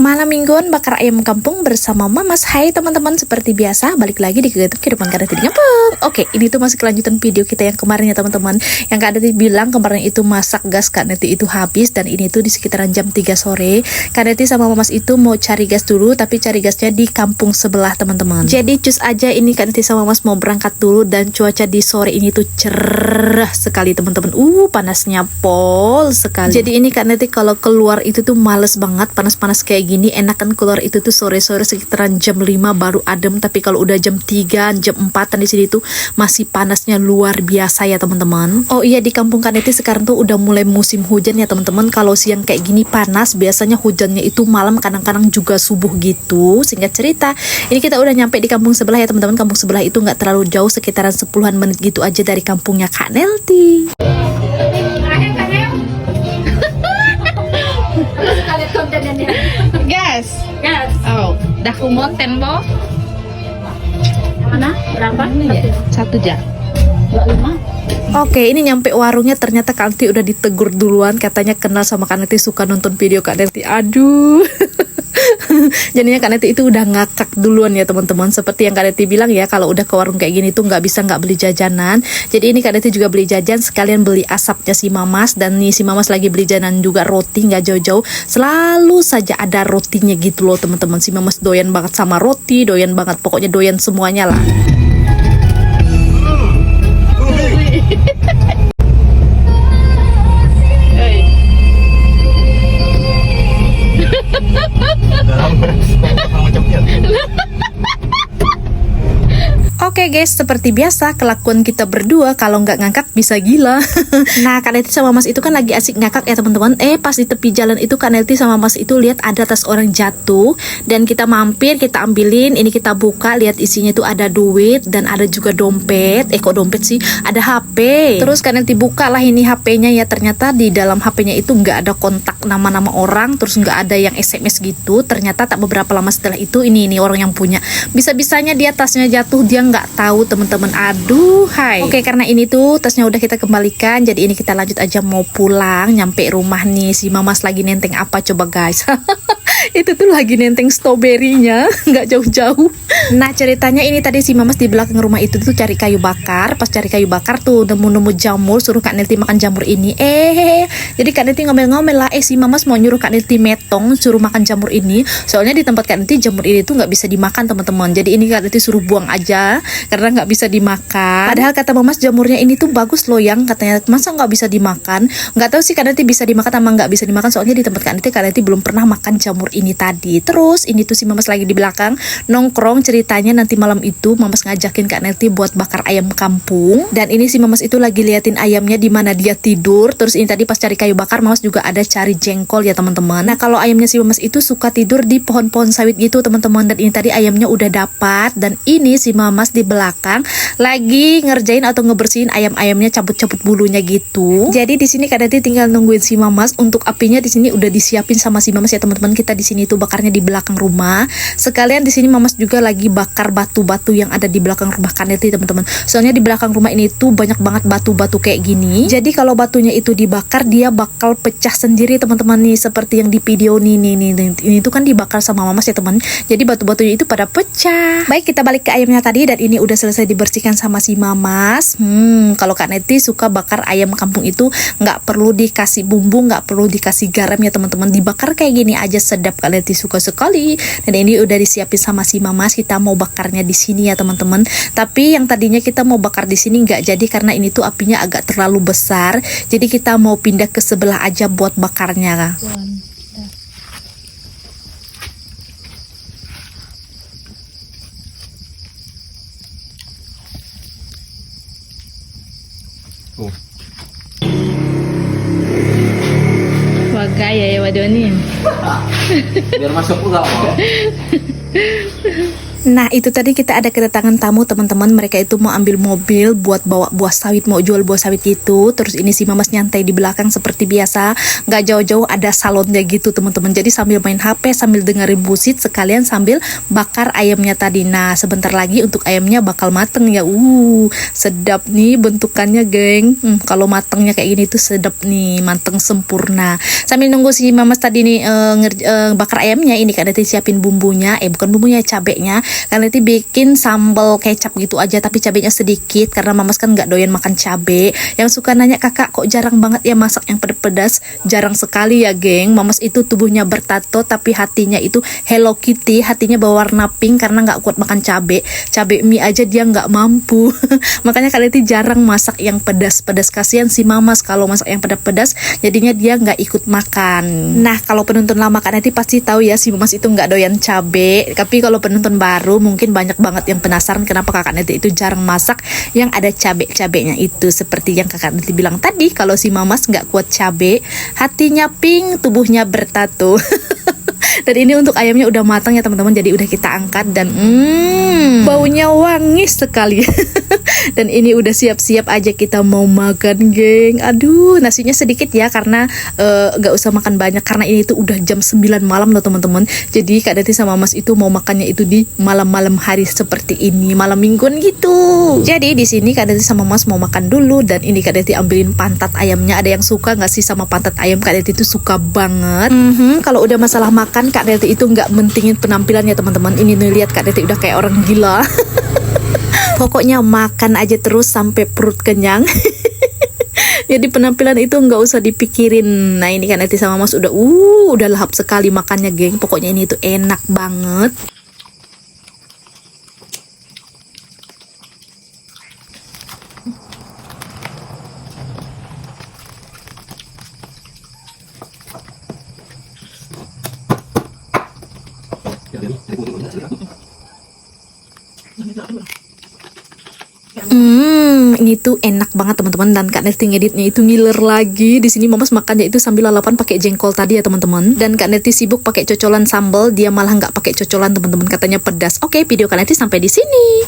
Malam mingguan bakar ayam kampung bersama Mamas. Hai teman-teman, seperti biasa balik lagi di YouTube Kehidupan Kak Neti Kampung. Oke, ini tuh masih kelanjutan video kita yang kemarin ya teman-teman. Yang Kak Neti bilang kemarin itu masak gas Kak Neti itu habis, dan ini tuh di sekitaran jam 3 sore. Kak Neti sama Mamas itu mau cari gas dulu, tapi cari gasnya di kampung sebelah teman-teman. Jadi cus aja ini Kak Neti sama Mamas mau berangkat dulu, dan cuaca di sore ini tuh cerah sekali teman-teman. Panasnya pol sekali. Jadi ini Kak Neti kalau keluar itu tuh males banget, panas-panas kayak gini. Enakan keluar itu tuh sore-sore sekitaran jam 5 baru adem, tapi kalau udah jam 3, jam 4 di sini tuh masih panasnya luar biasa ya teman-teman. Oh iya, di kampung Kak Neti sekarang tuh udah mulai musim hujan ya teman-teman. Kalau siang kayak gini panas, biasanya hujannya itu malam, kadang-kadang juga subuh gitu. Singkat cerita, ini kita udah nyampe di kampung sebelah ya teman-teman. Kampung sebelah itu nggak terlalu jauh, sekitaran 10-an menit gitu aja dari kampungnya Kak Neti. Gas. Oh, dah kumonten bo. Mana? Berapa? Ya, 1 jam. 25. Oke, ini nyampe warungnya, ternyata Kak Neti udah ditegur duluan. Katanya kenal sama Kak Neti, suka nonton video Kak Neti. Aduh. Jadinya Kak Neti itu udah ngakak duluan ya teman-teman. Seperti yang Kak Neti bilang ya, kalau udah ke warung kayak gini tuh nggak bisa nggak beli jajanan. Jadi ini Kak Neti juga beli jajan, sekalian beli asapnya si Mamas. Dan nih si Mamas lagi beli jajanan juga, roti nggak jauh-jauh. Selalu saja ada rotinya gitu loh teman-teman. Si Mamas doyan banget sama roti, doyan banget, pokoknya doyan semuanya lah. Oke guys, seperti biasa kelakuan kita berdua kalau nggak ngangkak bisa gila. Nah, Kak Neti sama Mas itu kan lagi asik ngakak ya teman-teman. Pas di tepi jalan itu Kak Neti sama Mas itu lihat ada tas orang jatuh, dan kita mampir, kita ambilin. Ini kita buka, lihat isinya itu ada duit dan ada juga dompet. Kok dompet sih? Ada HP. Terus Kak Neti buka lah ini HP-nya ya, ternyata di dalam HP-nya itu nggak ada kontak nama-nama orang, terus nggak ada yang SMS gitu. Ternyata tak beberapa lama setelah itu ini orang yang punya. Bisa-bisanya dia tasnya jatuh, dia nggak tahu teman-teman. Aduh, hai. Oke, karena ini tuh tasnya udah kita kembalikan, jadi ini kita lanjut aja mau pulang. Nyampe rumah nih, si Mamas lagi nenteng apa coba guys? Itu tuh lagi nenteng stroberinya, nggak jauh-jauh. Nah, ceritanya ini tadi si Mamas di belakang rumah itu tuh cari kayu bakar. Pas cari kayu bakar tuh nemu-nemu jamur, suruh Kak Neti makan jamur ini. Jadi Kak Neti ngomel-ngomel lah, si Mamas mau nyuruh Kak Neti metong suruh makan jamur ini. Soalnya di tempat Kak Neti jamur ini tuh nggak bisa dimakan teman-teman. Jadi ini Kak Neti suruh buang aja karena nggak bisa dimakan. Padahal kata Mamas jamurnya ini tuh bagus loh, yang katanya masa nggak bisa dimakan. Nggak tahu sih Kak Neti bisa dimakan sama nggak bisa dimakan. Soalnya di tempat Kak Neti belum pernah makan jamur ini tadi. Terus ini tuh si Mamas lagi di belakang nongkrong. Ceritanya nanti malam itu Mamas ngajakin Kak Neti buat bakar ayam kampung. Dan ini si Mamas itu lagi liatin ayamnya di mana dia tidur. Terus ini tadi pas cari kayu bakar, Mamas juga ada cari jengkol ya teman-teman. Nah, kalau ayamnya si Mamas itu suka tidur di pohon-pohon sawit gitu teman-teman. Dan ini tadi ayamnya udah dapat. Dan ini si Mamas di belakang lagi ngerjain atau ngebersihin ayam-ayamnya, cabut-cabut bulunya gitu. Jadi di sini Kak Neti tinggal nungguin si Mamas. Untuk apinya di sini udah disiapin sama si Mamas ya teman-teman. Kita di sini tuh bakarnya di belakang rumah. Sekalian di sini Mamas juga lagi bakar batu-batu yang ada di belakang rumah Kak Neti teman-teman. Soalnya di belakang rumah ini tuh banyak banget batu-batu kayak gini. Jadi kalau batunya itu dibakar, dia bakal pecah sendiri teman-teman nih, seperti yang di video nih. Ini tuh kan dibakar sama Mamas ya teman. Jadi batu-batunya itu pada pecah. Baik, kita balik ke ayamnya tadi, dan ini udah selesai dibersihkan sama si Mamas. Kalau Kak Neti suka bakar ayam kampung itu nggak perlu dikasih bumbu, nggak perlu dikasih garam ya teman-teman. Dibakar kayak gini aja sedap, Kak Neti suka sekali. Dan ini udah disiapin sama si Mamas. Kita mau bakarnya di sini ya teman-teman. Tapi yang tadinya kita mau bakar di sini nggak jadi karena ini tuh apinya agak terlalu besar. Jadi kita mau pindah ke sebelah aja buat bakarnya. Wah, gaya ya wadonin. Biar masuk ulang. Nah itu tadi kita ada kedatangan tamu teman-teman. Mereka itu mau ambil mobil buat bawa buah sawit, mau jual buah sawit gitu. Terus ini si Mamas nyantai di belakang seperti biasa. Gak jauh-jauh ada salonnya gitu teman-teman. Jadi sambil main HP, sambil dengerin musik, sekalian sambil bakar ayamnya tadi. Nah sebentar lagi untuk ayamnya bakal mateng ya. Sedap nih bentukannya geng. Kalau matengnya kayak gini tuh sedap nih, mateng sempurna. Sambil nunggu si Mamas tadi nih bakar ayamnya, ini kan nanti siapin bumbunya. Bukan bumbunya, cabenya. Karena nanti bikin sambal kecap gitu aja, tapi cabenya sedikit karena Mamas kan nggak doyan makan cabe. Yang suka nanya, kakak kok jarang banget ya masak yang pedas-pedas? Jarang sekali ya geng. Mamas itu tubuhnya bertato tapi hatinya itu Hello Kitty, hatinya berwarna pink karena nggak kuat makan cabe. Cabe mie aja dia nggak mampu. Makanya kalian itu jarang masak yang pedas-pedas. Kasihan si Mamas kalau masak yang pedas-pedas, jadinya dia nggak ikut makan. Nah kalau penonton lama kan nanti pasti tahu ya si Mamas itu nggak doyan cabe. Tapi kalau penonton baru mungkin banyak banget yang penasaran kenapa kakak Neti itu jarang masak yang ada cabe-cabenya itu. Seperti yang kakak Neti bilang tadi, kalau si Mamas nggak kuat cabe, hatinya pink, tubuhnya bertato. Dan ini untuk ayamnya udah matang ya teman-teman, jadi udah kita angkat dan baunya wangi sekali. Dan ini udah siap-siap aja kita mau makan geng. Aduh nasinya sedikit ya karena gak usah makan banyak karena ini tuh udah jam 9 malam loh teman-teman. Jadi Kak Deti sama Mas itu mau makannya itu di malam-malam hari seperti ini, malam mingguan gitu. Jadi di sini Kak Deti sama Mas mau makan dulu dan ini Kak Deti ambilin pantat ayamnya. Ada yang suka nggak sih sama pantat ayam? Kak Deti itu suka banget. Kalau udah masalah makan Kak Deti itu nggak mentingin penampilannya teman-teman. Ini nih lihat Kak Deti udah kayak orang gila. Pokoknya makan aja terus sampai perut kenyang. Jadi penampilan itu nggak usah dipikirin. Nah ini kan Deti sama Mas udah lahap sekali makannya geng. Pokoknya ini tuh enak banget. Ini tuh enak banget teman-teman, dan Kak Neti ngeditnya itu ngiler lagi. Di sini Mamas makannya itu sambil lalapan pakai jengkol tadi ya teman-teman. Dan Kak Neti sibuk pakai cocolan sambal, dia malah nggak pakai cocolan teman-teman, katanya pedas. Oke, video Kak Neti sampai di sini.